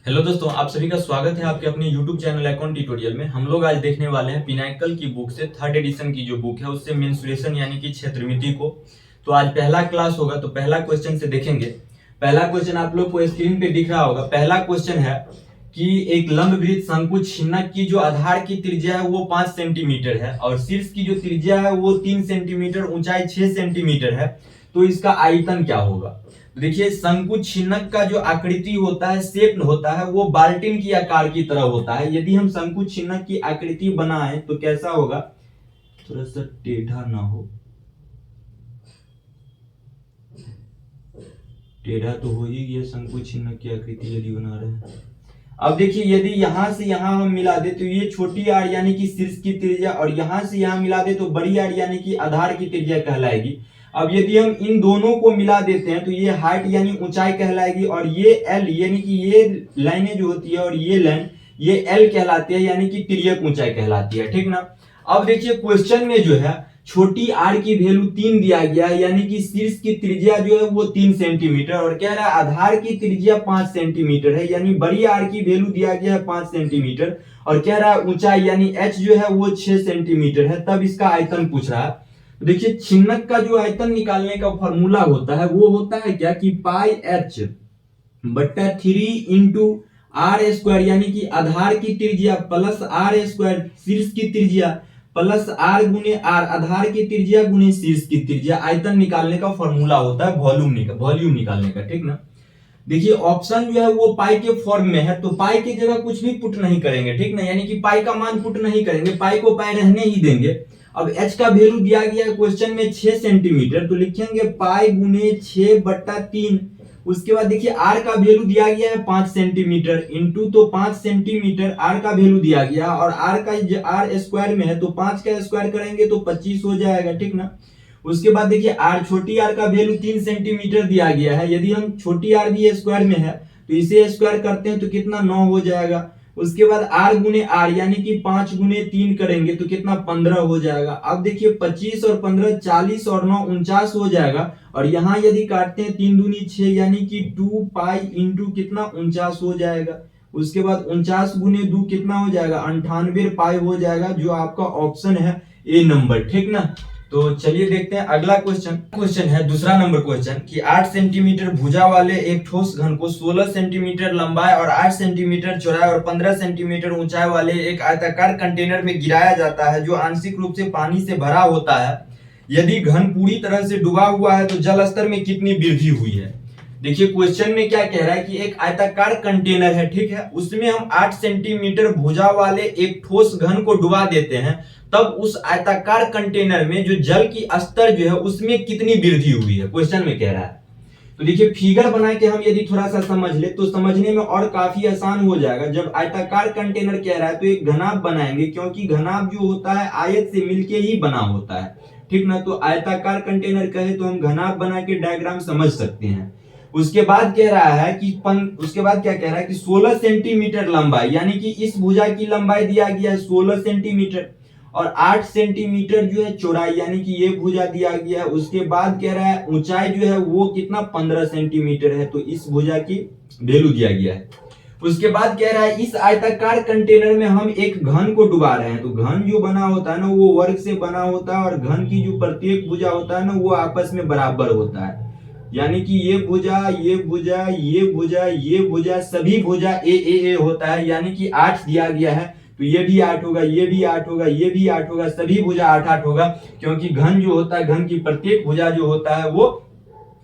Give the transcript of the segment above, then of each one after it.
Hello दोस्तों, आप सभी का स्वागत है आपके अपने YouTube चैनल अकाउंट ट्यूटोरियल में। हम लोग आज देखने वाले हैं पिनाकल की बुक से थर्ड एडिशन की जो बुक है उससे मेंसुरेशन यानी कि क्षेत्रमिति को। तो आज पहला क्लास होगा, तो पहला क्वेश्चन से देखेंगे। पहला क्वेश्चन आप लोग को स्क्रीन पे दिख रहा होगा। पहला क्वेश्चन है कि एक लंबवृत्त शंकु छिन्नक की जो आधार की त्रिज्या है वो 5 सेंटीमीटर है और शीर्ष की जो त्रिज्या है वो 3 सेंटीमीटर, ऊंचाई 6 सेंटीमीटर है। तो इसका आयतन क्या होगा? देखिए, शंकु छिन्नक का जो आकृति होता है, शेप होता है, वो बाल्टिन की आकार की तरह होता है। यदि हम शंकु छिन्नक की आकृति बनाएं तो कैसा होगा? थोड़ा सा टेढ़ा ना हो, टेढ़ा तो हो ही गया। शंकु छिन्नक की आकृति यदि बना रहे हैं, अब देखिए यदि यहां से यहां हम मिला दे तो ये छोटी आर यानी कि शीर्ष की त्रिज्या, और यहां से यहां मिला दे तो बड़ी आर यानी कि आधार की त्रिज्या कहलाएगी। अब यदि हम इन दोनों को मिला देते हैं तो ये हाइट यानी ऊंचाई कहलाएगी, और ये एल यानी कि ये लाइनें जो होती है और ये लाइन ये एल कहलाती है यानी कि तिर्यक ऊंचाई कहलाती है। ठीक ना? अब देखिए क्वेश्चन में जो है छोटी आर की वैल्यू 3 दिया गया है, यानी कि शीर्ष की त्रिज्या जो है वो 3 सेंटीमीटर, और कह रहा है आधार की त्रिज्या 5 सेंटीमीटर है, यानी बड़ी आर की वैल्यू दिया गया है 5 सेंटीमीटर, और कह रहा है ऊंचाई यानी एच जो है वो 6 सेंटीमीटर है। तब इसका आयतन पूछ रहा है। देखिए छिन्नक का जो आयतन निकालने का फॉर्मूला होता है वो होता है क्या कि पाई एच बट्टा 3 इंटू आर स्क्वायर, यानी कि आधार की त्रिज्या प्लस आर स्क्वायर शीर्ष की त्रिज्या प्लस आर गुने आर आधार की त्रिज्या गुने शीर्ष की त्रिज्या। आयतन निकालने का फॉर्मूला होता है वॉल्यूम निकालने का। ठीक ना? देखिए ऑप्शन जो है वो पाई के फॉर्म में है, तो पाई की जगह कुछ भी पुट नहीं करेंगे। ठीक ना? यानी कि पाई का मान पुट नहीं करेंगे, पाई को पाई रहने ही देंगे। अब h का वैल्यू दिया गया है क्वेश्चन में 6 सेंटीमीटर, तो लिखेंगे पाई गुने 6 बट्टा 3। उसके बाद देखिए r का वैल्यू दिया गया है 5 सेंटीमीटर इंटू तो 5 सेंटीमीटर r का वैल्यू दिया गया, और r का r स्क्वायर में है तो 5 का स्क्वायर करेंगे तो 25 हो जाएगा। ठीक ना? उसके बाद देखिए r छोटी r का वैल्यू 3 सेंटीमीटर दिया गया है। यदि हम छोटी r भी स्क्वायर में है तो इसे स्क्वायर करते हैं तो कितना 9 हो जाएगा। उसके बाद r गुने r यानी कि 5 गुने 3 करेंगे तो कितना 15 हो जाएगा। अब देखिए 25 और 15 40 और 9 49 हो जाएगा, और यहाँ यदि काटते हैं 3 दूनी 6 यानी कि 2 पाई इंटू कितना 49 हो जाएगा। उसके बाद 49 गुने 2 कितना हो जाएगा 98 पाई हो जाएगा, जो आपका ऑप्शन है ए नंबर। ठीक ना? तो चलिए देखते हैं अगला क्वेश्चन है दूसरा नंबर क्वेश्चन कि 8 सेंटीमीटर भुजा वाले एक ठोस घन को 16 सेंटीमीटर लंबाई और 8 सेंटीमीटर चौड़ाई और 15 सेंटीमीटर ऊंचाई वाले एक आयताकार कंटेनर में गिराया जाता है जो आंशिक रूप से पानी से भरा होता है। यदि घन पूरी तरह से डूबा हुआ है तो जल स्तर में कितनी वृद्धि हुई है? देखिए क्वेश्चन में क्या कह रहा है कि एक आयताकार कंटेनर है, ठीक है, उसमें हम 8 सेंटीमीटर भुजा वाले एक ठोस घन को डुबा देते हैं, तब उस आयताकार कंटेनर में जो जल की स्तर जो है उसमें कितनी वृद्धि हुई है, क्वेश्चन में कह रहा है। तो देखिए फिगर बना के हम यदि थोड़ा सा समझ ले तो समझने में और काफी आसान हो जाएगा। जब आयताकार कंटेनर कह रहा है तो एक घनाभ बनाएंगे, क्योंकि घनाभ जो होता है आयत से मिलके ही बना होता है। ठीक ना? तो आयताकार कंटेनर कहे तो हम घनाभ बना के डायग्राम समझ सकते हैं। उसके बाद कह रहा है कि उसके बाद क्या कह रहा है कि 16 सेंटीमीटर लंबाई, यानी कि इस भुजा की लंबाई दिया गया है 16 सेंटीमीटर, और 8 सेंटीमीटर जो है चौड़ाई, यानी कि ये भुजा दिया गया है। उसके बाद कह रहा है ऊंचाई जो है वो कितना 15 सेंटीमीटर है, तो इस भुजा की वैल्यू दिया गया है। उसके बाद कह रहा है इस आयताकार कंटेनर में हम एक घन को डुबा रहे हैं, तो घन जो बना होता है ना वो वर्ग से बना होता है, और घन की जो प्रत्येक भुजा होता है ना वो आपस में बराबर होता है। यानी कि ये भुजा ये भुजा ये भुजा ये भुजा सभी भुजा ए होता है, यानी कि 8 दिया गया है तो ये भी 8 होगा, ये भी 8 होगा, ये भी 8 होगा, सभी भुजा 8 होगा, क्योंकि घन जो होता है घन की प्रत्येक भुजा जो होता है वो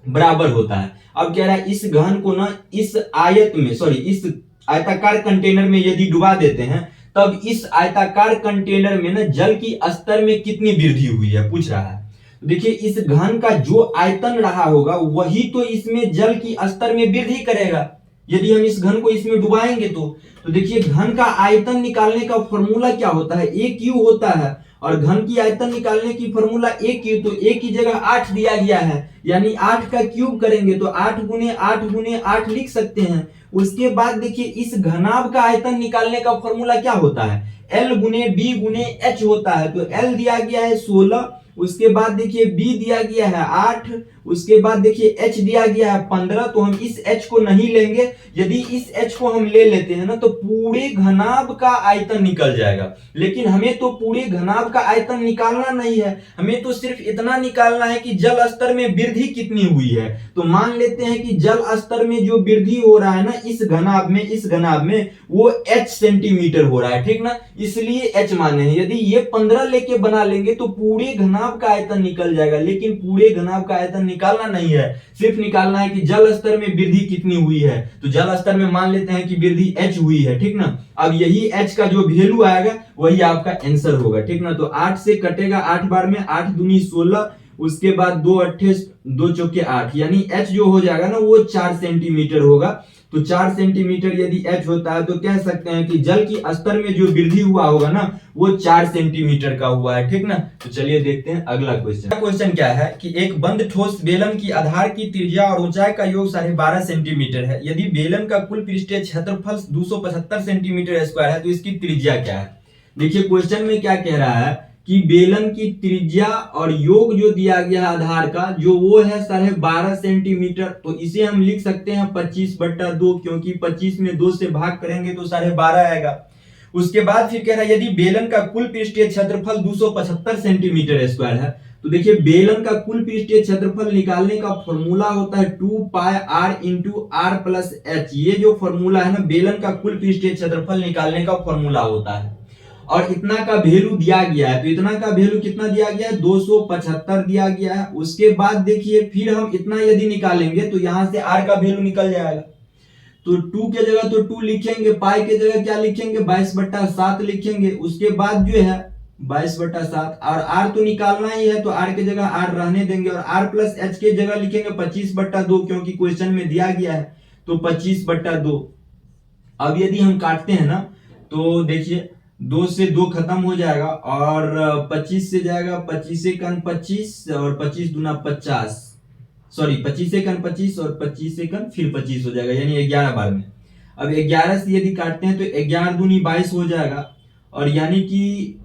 बराबर होता है। अब कह रहा है इस घन को ना इस इस आयताकार कंटेनर में यदि डुबा देते हैं तब इस आयताकार कंटेनर में ना जल की स्तर में कितनी वृद्धि हुई है, पूछ रहा है। देखिए इस घन का जो आयतन रहा होगा वही तो इसमें जल की स्तर में वृद्धि करेगा, यदि हम इस घन को इसमें डुबाएंगे तो देखिए घन का आयतन निकालने का फॉर्मूला क्या होता है, ए क्यू होता है, और घन की आयतन निकालने की फॉर्मूला ए क्यू, तो ए की जगह 8 दिया गया है, यानी 8 का क्यूब करेंगे तो 8 गुने 8 गुने 8 लिख सकते हैं। उसके बाद देखिए इस घनाभ का आयतन निकालने का फॉर्मूला क्या होता है, एल गुने बी गुने एच होता है, तो एल दिया गया है 16, उसके बाद देखिए बी दिया गया है 8, उसके बाद देखिए h दिया गया है 15, तो हम इस h को नहीं लेंगे। यदि इस h को हम ले लेते हैं ना तो पूरे घनाभ का आयतन निकल जाएगा, लेकिन हमें तो पूरे घनाभ का आयतन निकालना नहीं है, हमें तो सिर्फ इतना निकालना है कि जल स्तर में वृद्धि कितनी हुई है। तो मान लेते हैं कि जल स्तर में जो वृद्धि हो रहा है ना इस घनाभ में वो h सेंटीमीटर हो रहा है, ठीक ना, इसलिए h माने हैं। यदि ये 15 लेके बना लेंगे तो पूरे घनाभ का आयतन निकल जाएगा, लेकिन पूरे घनाभ का आयतन निकालना नहीं है, सिर्फ निकालना है कि जल स्तर में वृद्धि कितनी हुई है। तो जल स्तर में मान लेते हैं कि वृद्धि h हुई है, ठीक ना। अब यही h का जो वैल्यू आएगा वही आपका आंसर होगा, ठीक ना। तो 8 से कटेगा 8 बार में, 8 दूनी 16, उसके बाद 2 अट्ठे 2 चौके 8, यानी h जो हो जाएगा ना वो 4 सेंटीमीटर होगा। तो 4 सेंटीमीटर यदि h होता है तो कह सकते हैं कि जल की स्तर में जो वृद्धि हुआ होगा ना वो 4 सेंटीमीटर का हुआ है, ठीक ना। तो चलिए देखते हैं अगला क्वेश्चन। क्वेश्चन क्या है कि एक बंद ठोस बेलन की आधार की त्रिज्या और ऊंचाई का योग 12.5 सेंटीमीटर है। यदि बेलन का कुल पृष्ठीय क्षेत्रफल 275 सेंटीमीटर स्क्वायर है तो इसकी त्रिज्या क्या है। देखिए क्वेश्चन में क्या कह रहा है कि बेलन की त्रिज्या और योग जो दिया गया है आधार का जो वो है 12.5 सेंटीमीटर। तो इसे हम लिख सकते हैं 25/2, क्योंकि 25 में 2 से भाग करेंगे तो 12.5 आएगा। उसके बाद फिर कह रहा है यदि बेलन का कुल पृष्ठीय क्षेत्रफल 275 सेंटीमीटर स्क्वायर है तो देखिए बेलन का कुल पृष्ठीय क्षेत्रफल निकालने का फॉर्मूला होता है 2πr × r + h। ये जो फॉर्मूला है ना बेलन का कुल पृष्ठीय क्षेत्रफल निकालने का फॉर्मूला होता है, और इतना का वैल्यू दिया गया है। तो इतना का वैल्यू कितना दिया गया है 275 दिया गया है। उसके बाद देखिए फिर हम इतना यदि निकालेंगे तो यहां से r का वैल्यू निकल जाएगा। तो 2 के जगह तो 2 लिखेंगे, पाई के जगह क्या लिखेंगे 22/7 लिखेंगे। उसके बाद जो है 22/7, और r तो निकालना ही है तो r के जगह r रहने देंगे, और r + h के जगह लिखेंगे 25/2, क्योंकि क्वेश्चन में दिया गया है तो 25/2। अब यदि हम काटते हैं ना तो देखिए 2 से 2 खत्म हो जाएगा, और 25 से जाएगा 25 × 25 और 25 दूना 50, सॉरी 25 × 25 और 25 × फिर 25 हो जाएगा, यानी 11 बार में। अब 11 से यदि काटते हैं तो 11 दूनी 22 हो जाएगा, और यानी कि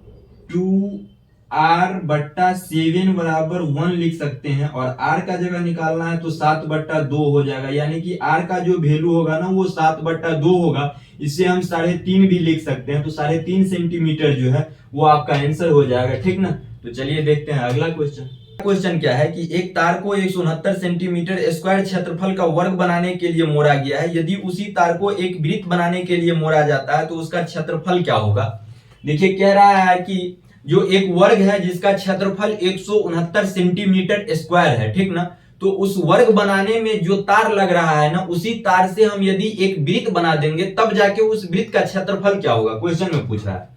2r/7 बराबर 1 लिख सकते हैं, और r का जगह निकालना है तो 7/2 हो जाएगा, यानी कि r का जो वैल्यू होगा ना वो 7/2 होगा। इसे हम 3.5 भी लिख सकते हैं, तो 3.5 सेंटीमीटर जो है वो आपका आंसर हो जाएगा, ठीक ना। तो चलिए देखते हैं अगला क्वेश्चन। क्वेश्चन क्या है कि एक तार को 169 सेंटीमीटर स्क्वायर क्षेत्रफल का वर्ग बनाने के लिए मोड़ा गया है। यदि उसी तार को एक वृत्त बनाने के लिए मोड़ा जाता है तो उसका क्षेत्रफल क्या होगा। देखिए कह रहा है कि जो एक वर्ग है जिसका क्षेत्रफल 169 सेंटीमीटर स्क्वायर है, ठीक ना, तो उस वर्ग बनाने में जो तार लग रहा है ना उसी तार से हम यदि एक वृत्त बना देंगे तब जाके उस वृत्त का क्षेत्रफल क्या होगा, क्वेश्चन में पूछ रहा है।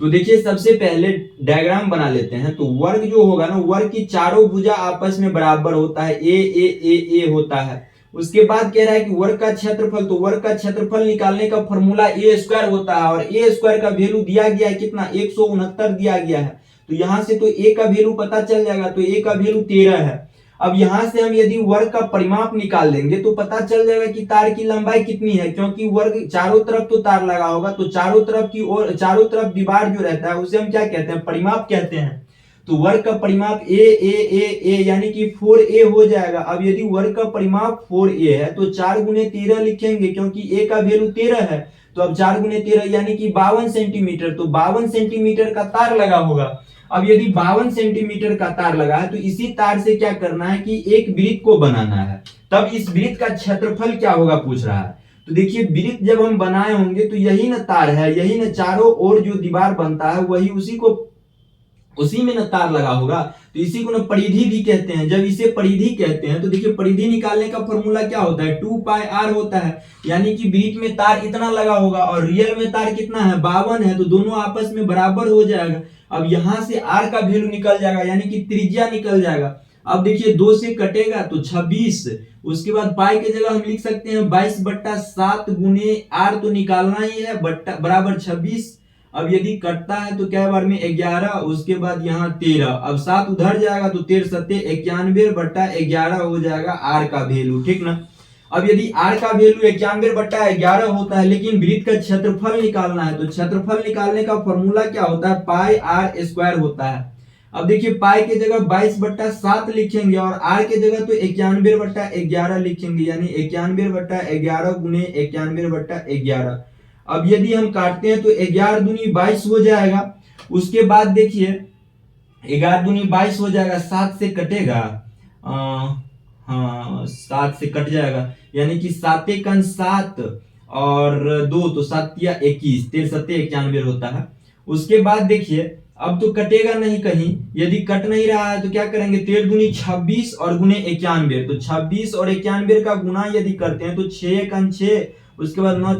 तो देखिए सबसे पहले डायग्राम बना लेते हैं। तो वर्ग जो होगा ना वर्ग की चारों भुजा आपस में बराबर होता है, ए होता है। उसके बाद कह रहा है कि वर्ग का क्षेत्रफल, तो वर्ग का क्षेत्रफल निकालने का फॉर्मूला a² होता है, और a² का वैल्यू दिया गया है कितना 169 दिया गया है। तो यहां से तो a का वैल्यू पता चल जाएगा, तो a का वैल्यू 13 है। अब यहां से हम यदि वर्ग का परिमाप निकाल लेंगे तो पता चल जाएगा कि तार की लंबाई कितनी है, क्योंकि वर्ग चारों तरफ तो तार लगा होगा, तो चारों तरफ की ओर चारों तरफ दीवार जो रहता है उसे हम क्या कहते हैं, परिमाप कहते हैं। तो वर्ग का परिमाप ए यानी कि 4a हो जाएगा। अब यदि वर्ग का परिमाप 4a है तो 4 × 13 लिखेंगे, क्योंकि a का वैल्यू 13 है। तो अब 4 × 13 यानी कि 52 सेंटीमीटर, तो 52 सेंटीमीटर का तार लगा होगा। अब यदि 52 सेंटीमीटर का तार लगा है तो इसी तार से क्या करना है कि एक वृत्त को बनाना है, तब इस वृत्त का क्षेत्रफल क्या होगा पूछ रहा है। तो देखिए वृत्त जब हम बनाए होंगे तो यही ना तार है, यही ना चारों ओर जो दीवार बनता है वही उसी में ना तार लगा होगा, तो इसी को ना परिधि भी कहते हैं। जब इसे परिधि कहते हैं तो देखिए परिधि निकालने का फॉर्मूला क्या होता है 2πr होता है, यानी कि वृत्त में तार इतना लगा होगा और रियल में तार कितना है 52 है, तो दोनों आपस में बराबर हो जाएगा। अब यहां से r का वैल्यू निकल जाएगा, यानी कि त्रिज्या निकल जाएगा। अब देखिए 2 से कटेगा तो 26, उसके बाद पाई के जगह हम लिख सकते हैं 22/7 × r, तो निकालना ही है बराबर 26। अब यदि कटता है तो क्या बार में 11, उसके बाद यहाँ 13, अब 7 उधर जाएगा तो 13 7 91/11 हो जाएगा r का वैल्यू, ठीक ना। अब यदि r का वैल्यू 91/11 होता है, लेकिन वृत्त का क्षेत्रफल निकालना है, तो क्षेत्रफल निकालने का फॉर्मूला क्या होता है πr² होता है। अब देखिए पाई की जगह 22/7 लिखेंगे और आर की जगह तो 91/11 लिखेंगे, यानी 91/11 गुने 91/11। अब यदि हम काटते हैं तो 11 दूनी 22 हो जाएगा। उसके बाद देखिए 11 दूनी 22 हो जाएगा, 7 से कटेगा, हाँ 7 से कट जाएगा, यानी कि 7 एकन 7 और 2 तो 7 या 21, 13 7 91 होता है। उसके बाद देखिए अब तो कटेगा नहीं कहीं, यदि कट नहीं रहा है तो क्या करेंगे, 13 दूनी 26 और गुने 91, तो 26 और 91 का गुना यदि करते हैं तो 6 एकन 6, उसके बाद 9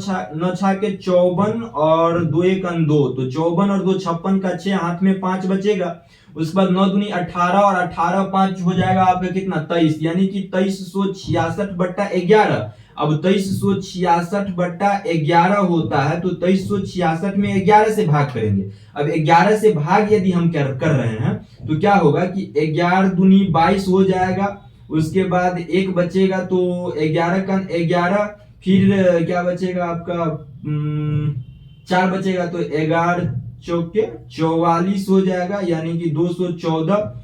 छा के 54 और 2 एकन 2, तो 54 और 2 56 का 6, हाथ में 5 बचेगा। उसके बाद 9 दूनी 18 और 18 5 हो जाएगा आपका कितना 23, यानी कि 2366/11। अब 2366/11 होता है तो 2366 में 11 से भाग करेंगे। अब 11 से भाग यदि हम कर रहे हैं तो क्या होगा कि 11 दूनी 22 हो जाएगा। उसके बाद एक बचेगा तो 11 का 11, फिर क्या बचेगा आपका 4 बचेगा तो 11 चौके 44 हो जाएगा, यानी कि 214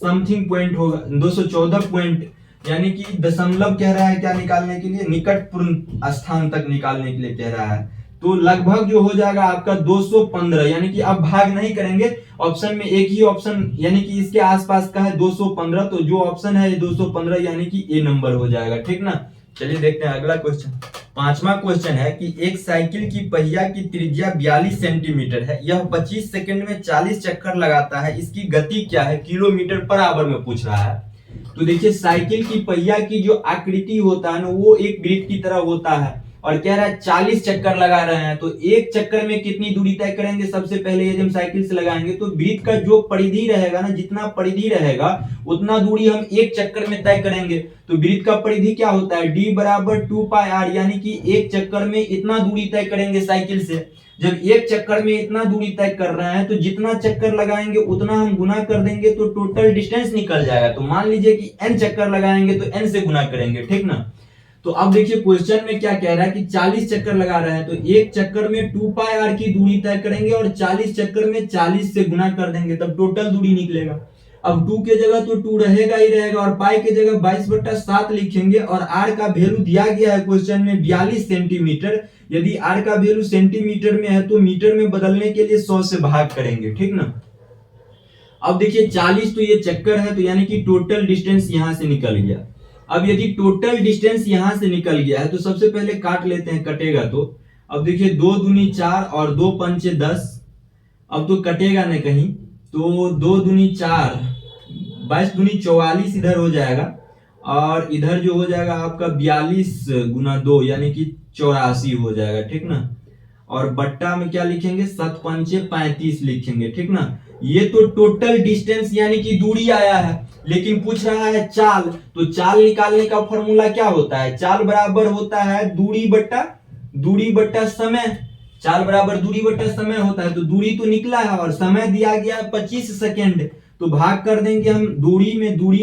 समथिंग पॉइंट होगा, 214 पॉइंट, यानी कि दशमलव कह रहा है क्या निकालने के लिए, निकटपूर्ण स्थान तक निकालने के लिए कह रहा है। तो लगभग जो हो जाएगा आपका 215, यानी कि अब भाग नहीं करेंगे, ऑप्शन में एक ही ऑप्शन यानी कि इसके आसपास का है 215, तो जो ऑप्शन है 215 यानी कि ए नंबर हो जाएगा, ठीक ना। चलिए देखते हैं अगला क्वेश्चन। 5वां क्वेश्चन है कि एक साइकिल की पहिया की त्रिज्या 42 सेंटीमीटर है, यह 25 सेकंड में 40 चक्कर लगाता है, इसकी गति क्या है, किलोमीटर पर आवर में पूछ रहा है। तो देखिए साइकिल की पहिया की जो आकृति होता है ना वो एक वृत्त की तरह होता है और कह रहा है 40 चक्कर लगा रहे हैं, तो एक चक्कर में कितनी दूरी तय करेंगे। सबसे पहले यदि हम साइकिल से लगाएंगे तो वृत्त का जो परिधि रहेगा ना, जितना परिधि रहेगा उतना दूरी हम एक चक्कर में तय करेंगे। तो वृत्त का परिधि क्या होता है, d बराबर 2πr, यानी कि एक चक्कर में इतना दूरी तय करेंगे साइकिल से। जब एक चक्कर में इतना दूरी तय कर रहे हैं तो जितना चक्कर लगाएंगे उतना हम गुना कर देंगे तो टोटल डिस्टेंस निकल जाएगा। तो मान लीजिए कि n चक्कर लगाएंगे तो n से गुना करेंगे, ठीक ना। तो अब देखिए क्वेश्चन में क्या कह रहा है कि 40 चक्कर लगा रहे हैं, तो एक चक्कर में 2πr की दूरी तय करेंगे और 40 चक्कर में 40 से गुना कर देंगे, तब टोटल दूरी निकलेगा। अब 2 के जगह तो 2 रहेगा ही रहेगा और पाई के जगह 22/7 लिखेंगे और आर का वैल्यू दिया गया है क्वेश्चन में 42 सेंटीमीटर। यदि आर का वैल्यू सेंटीमीटर में है तो मीटर में बदलने के लिए 100 से भाग करेंगे, ठीक ना। अब देखिए 40 तो ये चक्कर है, तो यानी कि टोटल डिस्टेंस यहां से निकल गया। अब यदि टोटल डिस्टेंस यहां से निकल गया है तो सबसे पहले काट लेते हैं, कटेगा तो। अब देखिए 2 दूनी 4 और 2 पंचे 10, अब तो कटेगा नहीं कहीं, तो 2 दूनी 4, 22 दूनी 44 इधर हो जाएगा और इधर जो हो जाएगा आपका 42 गुना 2 यानी कि 84 हो जाएगा, ठीक ना। और बट्टा में क्या लिखेंगे, 7 पंचे 35 लिखेंगे, ठीक ना। ये तो टोटल डिस्टेंस यानी कि दूरी आया है, लेकिन पूछ रहा है चाल। तो चाल निकालने का फॉर्मूला क्या होता है, चाल बराबर होता है दूरी बट्टा समय। चाल बराबर दूरी बट्टा समय होता है, तो दूरी तो निकला है और समय दिया गया है 25 सेकेंड, तो भाग कर देंगे हम दूरी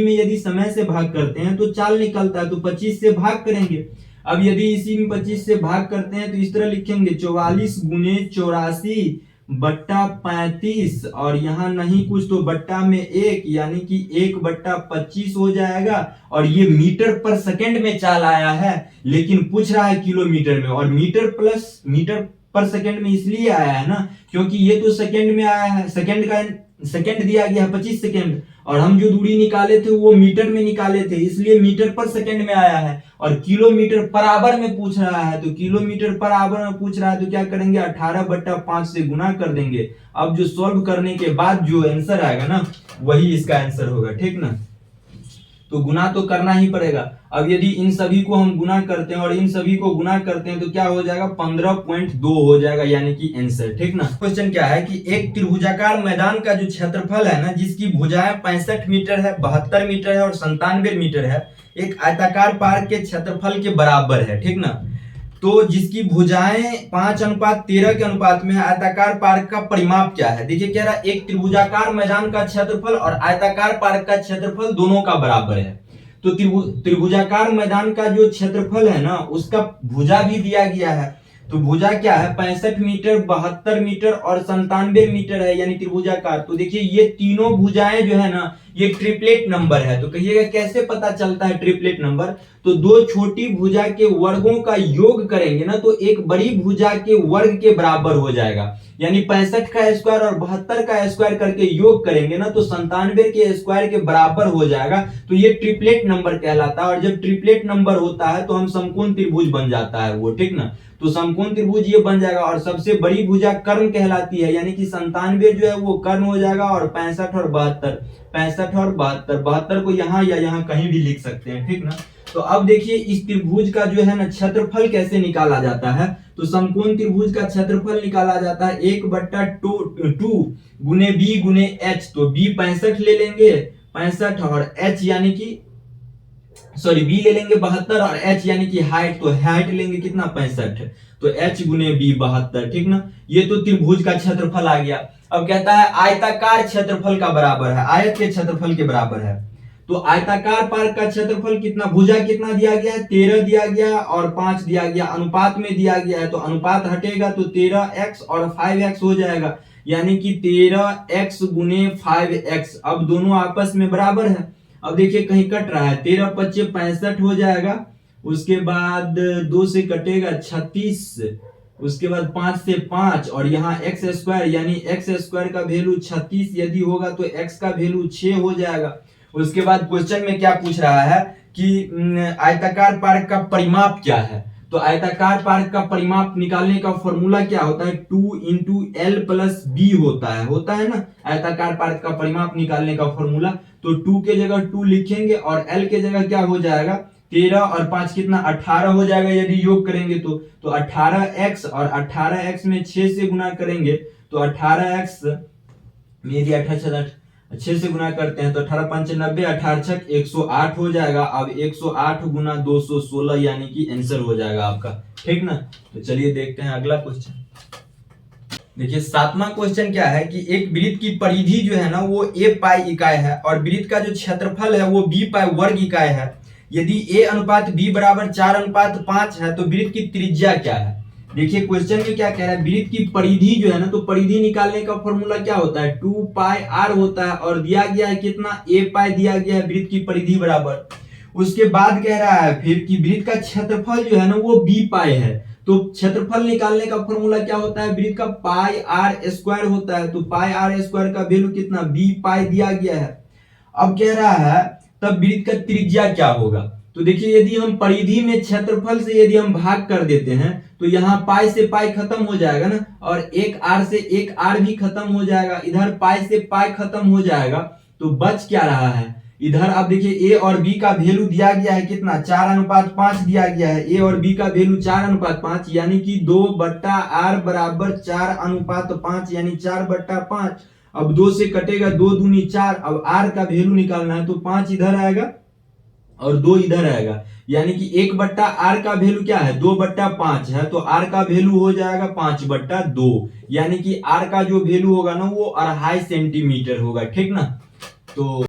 में यदि समय से भाग करते हैं तो चाल निकलता है, तो 25 से भाग करेंगे। अब यदि इसी में 25 से भाग करते हैं तो इस तरह लिखेंगे 44 गुने 84 बट्टा 35 और यहाँ नहीं कुछ तो बट्टा में 1 यानी कि 1/25 हो जाएगा। और ये मीटर पर सेकंड में चाल आया है, लेकिन पूछ रहा है किलोमीटर में, और मीटर पर सेकंड में इसलिए आया है ना क्योंकि ये तो सेकंड में आया है, सेकंड दिया गया है 25 सेकंड, और हम जो दूरी निकाले थे वो मीटर में निकाले थे, इसलिए मीटर पर सेकंड में आया है। और किलोमीटर पर आवर में पूछ रहा है, तो किलोमीटर पर आवर में पूछ रहा है तो क्या करेंगे 18/5 से गुना कर देंगे। अब जो सॉल्व करने के बाद जो आंसर आएगा ना वही इसका आंसर होगा, ठीक ना। तो गुना तो करना ही पड़ेगा। अब यदि इन सभी को हम गुना करते हैं और इन सभी को गुना करते हैं तो क्या हो जाएगा 15.2 हो जाएगा, यानी कि आंसर, ठीक ना। क्वेश्चन क्या है कि एक त्रिभुजाकार मैदान का जो क्षेत्रफल है ना, जिसकी भुजाएं 65 मीटर है, 72 मीटर है और 97 मीटर है, एक आयताकार पार्क के क्षेत्रफल के बराबर है, ठीक ना। तो जिसकी भुजाएं 5:13 के अनुपात में है, आयताकार पार्क का परिमाप क्या है। देखिए कह रहा है एक त्रिभुजाकार मैदान का क्षेत्रफल और आयताकार पार्क का क्षेत्रफल दोनों का बराबर है। तो त्रिभुजाकार मैदान का जो क्षेत्रफल है ना उसका भुजा भी दिया गया है, तो भुजा क्या है 65 मीटर, 72 मीटर और 97 मीटर है, यानी त्रिभुजाकार। तो देखिए ये तीनों भुजाएं जो है ना ये ट्रिपलेट नंबर है। तो कहिएगा कैसे पता चलता है ट्रिपलेट नंबर? तो दो छोटी भुजा के वर्गों का योग करेंगे ना तो एक बड़ी भुजा के वर्ग के बराबर हो जाएगा, यानी 65 का स्क्वायर और 72 का स्क्वायर करके योग करेंगे ना तो 97 के स्क्वायर के बराबर हो जाएगा। तो ये ट्रिपलेट नंबर कहलाता है। और जब ट्रिपलेट नंबर होता है तो हम समकोण त्रिभुज बन जाता है वो, ठीक ना। तो समकोण त्रिभुज ये बन जाएगा और सबसे बड़ी भुजा कर्ण कहलाती है, यानी कि 97 जो है वो कर्ण हो जाएगा और 65 और 72, 65 और 72, 72 को यहाँ या यहाँ कहीं भी लिख सकते हैं, ठीक ना। तो अब देखिए इस त्रिभुज का जो है ना क्षेत्रफल कैसे निकाला जाता है? तो समकोण त्रिभुज का क्षेत्रफल निकाला जाता है 1/2 गुने बी गुने एच। तो बी 65 ले लेंगे 65 और एच यानी कि सॉरी बी ले लेंगे 72 और एच यानी कि हाइट, तो हाइट लेंगे कितना 65, तो एच गुने बी 72, ठीक ना। ये तो त्रिभुज का क्षेत्रफल आ गया। अब कहता है आयताकार क्षेत्रफल का बराबर है, आयत के क्षेत्रफल के बराबर है। तो आयताकार पार्क का क्षेत्रफल कितना, भुजा कितना दिया गया है 13 दिया गया और 5 दिया गया, अनुपात में दिया गया है। तो अनुपात हटेगा तो 13x और 5x हो जाएगा, यानी कि 13x गुने 5x। अब दोनों आपस में बराबर है। अब देखिए कहीं कट रहा है, 13 पच्चे 65 हो जाएगा, उसके बाद 2 से कटेगा 36, उसके बाद 5 से 5 और यहाँ x स्क्वायर, यानी x स्क्वायर का वैल्यू 36 यदि होगा तो x का वैल्यू 6 हो जाएगा। उसके बाद क्वेश्चन में क्या पूछ रहा है कि आयताकार पार्क का परिमाप क्या है? तो आयताकार पार्क का परिमाप निकालने का फॉर्मूला क्या होता है? 2 इंटू एल प्लस बी होता है ना आयताकार पार्क का परिमाप निकालने का फॉर्मूला। तो 2 के जगह 2 लिखेंगे और एल के जगह क्या हो जाएगा 13 और 5 कितना 18 हो जाएगा यदि योग करेंगे तो 18x और 18x में 6 से गुना करेंगे तो 18x मेरी 6 से गुना करते हैं तो 18 5 90, 18 छक 108 हो जाएगा। अब 108 गुना 216 यानी कि आंसर हो जाएगा आपका, ठीक ना। तो चलिए देखते हैं अगला क्वेश्चन। देखिए 7वां क्वेश्चन क्या है कि एक वृत्त की परिधि जो है ना वो a पाई इकाई है और वृत्त का जो क्षेत्रफल है वो b पाई वर्ग इकाई है। यदि a अनुपात b बराबर 4:5 है तो वृत्त की त्रिज्या क्या है? देखिए क्वेश्चन में क्या कह रहा है, वृत्त की परिधि जो है ना तो परिधि निकालने का फॉर्मूला क्या होता है 2 पाई r होता है और दिया गया है कितना a पाई दिया गया है वृत्त की परिधि बराबर। उसके बाद कह रहा है फिर कि वृत्त का क्षेत्रफल जो है ना वो b पाई है। तो क्षेत्रफल निकालने का फॉर्मूला क्या होता है, वृत्त का पाई r स्क्वायर होता है। तो पाई r स्क्वायर का वैल्यू कितना b पाई दिया गया है। अब कह रहा है तब वृत्त का त्रिज्या क्या होगा? तो देखिए यदि हम परिधि में क्षेत्रफल से यदि हम भाग कर देते हैं तो यहाँ पाई से पाई खत्म हो जाएगा ना और एक आर से एक आर भी खत्म हो जाएगा, इधर पाई से पाई खत्म हो जाएगा। तो बच क्या रहा है इधर? अब देखिए a और b का वैल्यू दिया गया है कितना 4:5 दिया गया है। a और b का वैल्यू 4:5 यानी कि 2/r बराबर 4:5 यानी 4/5। अब 2 से कटेगा 2 दूनी 4। अब r का वैल्यू निकालना है तो 5 इधर आएगा और 2 इधर आएगा, यानी कि 1/r का वैल्यू क्या है 2/5 है। तो r का वैल्यू हो जाएगा 5/2, यानी कि r का जो वैल्यू होगा ना वो 2.5 सेंटीमीटर होगा, ठीक ना। तो